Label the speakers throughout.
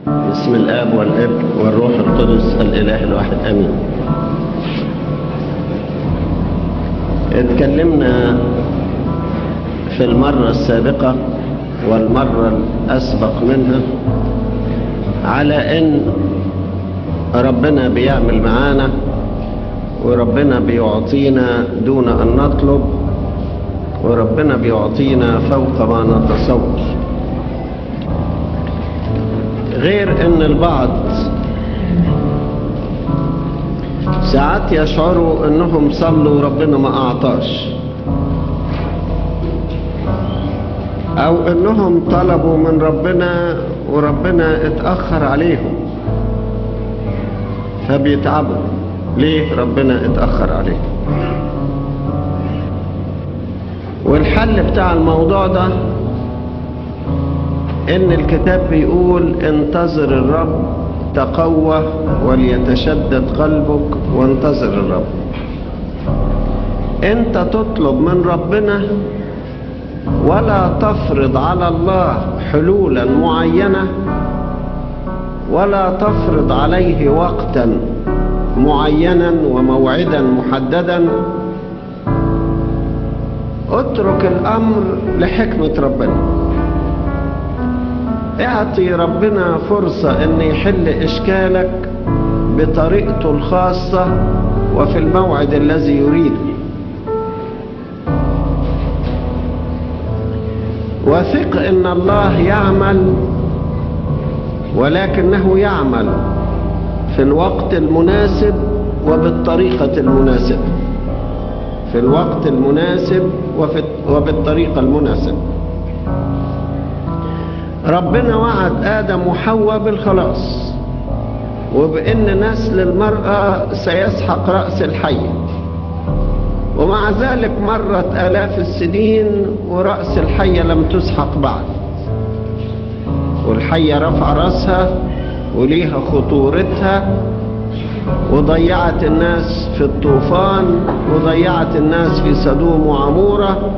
Speaker 1: باسم الآب والابن والروح القدس الإله الواحد آمين. اتكلمنا في المرة السابقة والمرة الأسبق منها على إن ربنا بيعمل معانا وربنا بيعطينا دون أن نطلب، وربنا بيعطينا فوق ما نتصور. غير ان البعض ساعات يشعروا انهم صلوا وربنا ما اعطاش، او انهم طلبوا من ربنا وربنا اتأخر عليهم فبيتعبوا. ليه ربنا اتأخر عليهم؟ والحل بتاع الموضوع ده ان الكتاب بيقول انتظر الرب تقوى وليتشدد قلبك وانتظر الرب. انت تطلب من ربنا ولا تفرض على الله حلولا معينة ولا تفرض عليه وقتا معينا وموعدا محددا. اترك الامر لحكمة ربنا. اعطي ربنا فرصة ان يحل اشكالك بطريقته الخاصة وفي الموعد الذي يريده. وثق ان الله يعمل، ولكنه يعمل في الوقت المناسب وبالطريقة المناسبة. في الوقت المناسب وبالطريقة المناسبة. ربنا وعد آدم وحواء بالخلاص، وبأن نسل المرأة سيسحق رأس الحية، ومع ذلك مرت آلاف السنين ورأس الحية لم تسحق بعد، والحية رفع رأسها وليها خطورتها، وضيعت الناس في الطوفان، وضيعت الناس في سدوم وعمورة،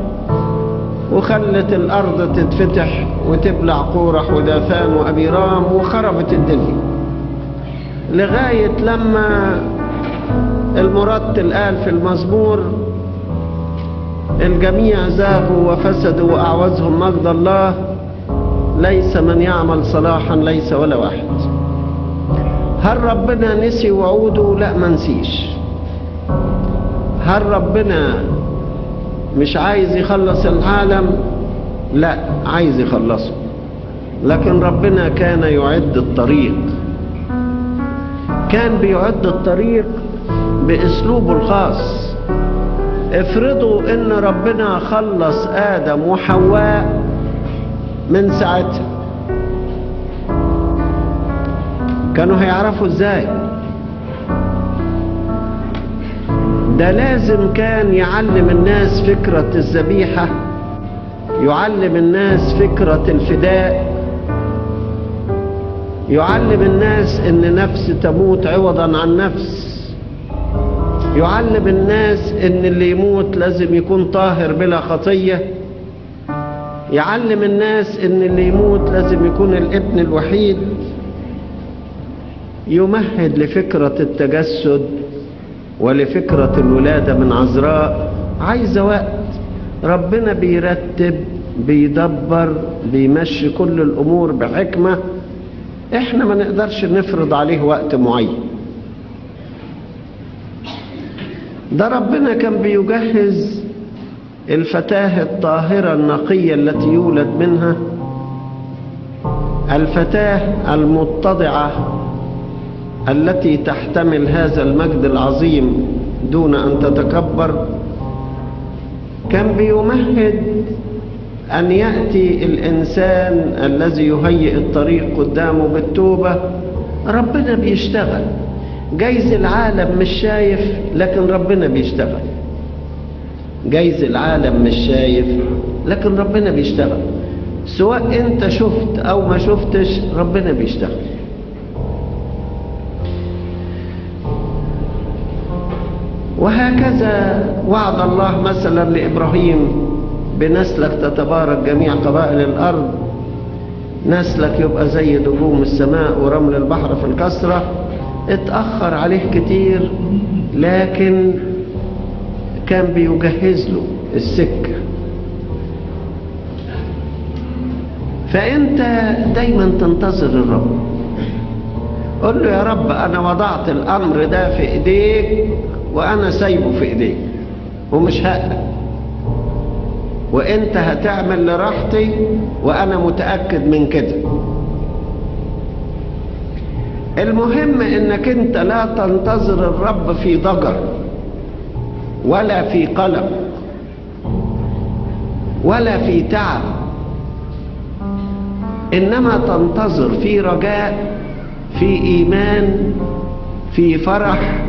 Speaker 1: وخلت الأرض تتفتح وتبلع قورح وداثان وأبيرام وخربت الدنيا، لغاية لما المرتل قال في المزمور الجميع زاغوا وفسدوا وأعوزهم مجد الله، ليس من يعمل صلاحا ليس ولا واحد. هل ربنا نسي وعوده؟ لا، ما نسيش. هل ربنا مش عايز يخلص العالم؟ لا، عايز يخلصه، لكن ربنا كان يعد الطريق. كان بيعد الطريق بأسلوبه الخاص. افرضوا ان ربنا خلص آدم وحواء من ساعتها، كانوا هيعرفوا ازاي؟ ده لازم كان يعلم الناس فكرة الذبيحة، يعلم الناس فكرة الفداء، يعلم الناس ان نفس تموت عوضا عن نفس، يعلم الناس ان اللي يموت لازم يكون طاهر بلا خطية، يعلم الناس ان اللي يموت لازم يكون الابن الوحيد، يمهد لفكرة التجسد ولفكرة الولادة من عذراء. عايزة وقت. ربنا بيرتب، بيدبر، بيمشي كل الأمور بحكمة. احنا ما نقدرش نفرض عليه وقت معين. ده ربنا كان بيجهز الفتاة الطاهرة النقية التي يولد منها، الفتاة المتضعة التي تحتمل هذا المجد العظيم دون أن تتكبر. كان بيمهد أن يأتي الإنسان الذي يهيئ الطريق قدامه بالتوبة. ربنا بيشتغل. جايز العالم مش شايف، لكن ربنا بيشتغل. جايز العالم مش شايف، لكن ربنا بيشتغل. سواء انت شفت او ما شفتش، ربنا بيشتغل. وهكذا وعد الله مثلا لإبراهيم بنسلك تتبارك جميع قبائل الأرض. نسلك يبقى زي نجوم السماء ورمل البحر في الكثرة. اتأخر عليه كتير، لكن كان بيجهز له السكة. فأنت دايما تنتظر الرب، قل له يا رب أنا وضعت الأمر ده في إيديك وأنا سايبه في إيديك ومش هقلق، وأنت هتعمل لراحتي وأنا متأكد من كده. المهم إنك أنت لا تنتظر الرب في ضجر ولا في قلق ولا في تعب، إنما تنتظر في رجاء، في إيمان، في فرح،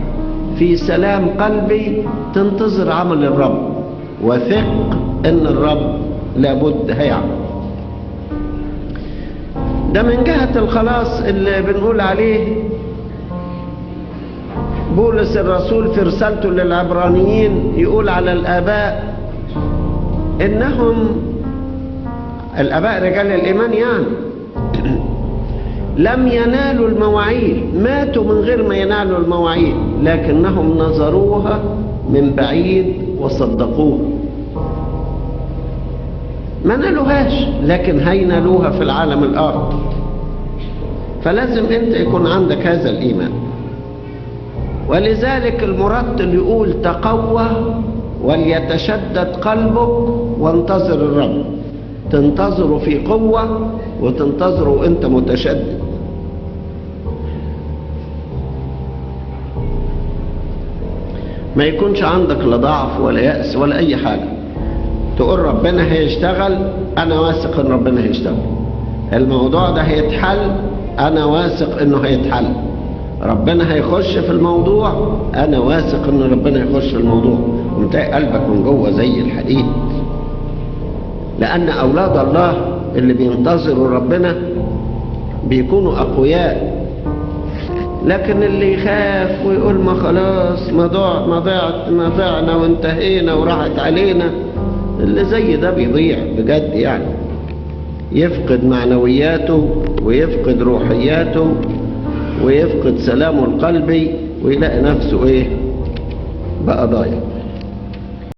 Speaker 1: في سلام قلبي. تنتظر عمل الرب وثق إن الرب لابد هيعمل. ده من جهة الخلاص اللي بنقول عليه. بولس الرسول في رسالته للعبرانيين يقول على الآباء إنهم الآباء رجال الإيمان يعني لم ينالوا المواعيد، ماتوا من غير ما ينالوا المواعيد، لكنهم نظروها من بعيد وصدقوها. ما نالوهاش لكن هينالوها في العالم الآخر. فلازم أنت يكون عندك هذا الإيمان. ولذلك المرتل يقول تقوى وليتشدد قلبك وانتظر الرب. تنتظره في قوة وتنتظره وانت متشدد. ما يكونش عندك لا ضعف ولا يأس ولا أي حاجة. تقول ربنا هيشتغل، أنا واثق إن ربنا هيشتغل. الموضوع ده هيتحل، أنا واثق إنه هيتحل. ربنا هيخش في الموضوع، أنا واثق إن ربنا هيخش في الموضوع. ومتلاقي قلبك من جوه زي الحديد. لأن أولاد الله اللي بينتظروا ربنا بيكونوا أقوياء. لكن اللي يخاف ويقول ما خلاص ما ضعنا وانتهينا وراحت علينا، اللي زي ده بيضيع بجد يعني. يفقد معنوياته ويفقد روحياته ويفقد سلامه القلبي ويلاقي نفسه بقى ضايع.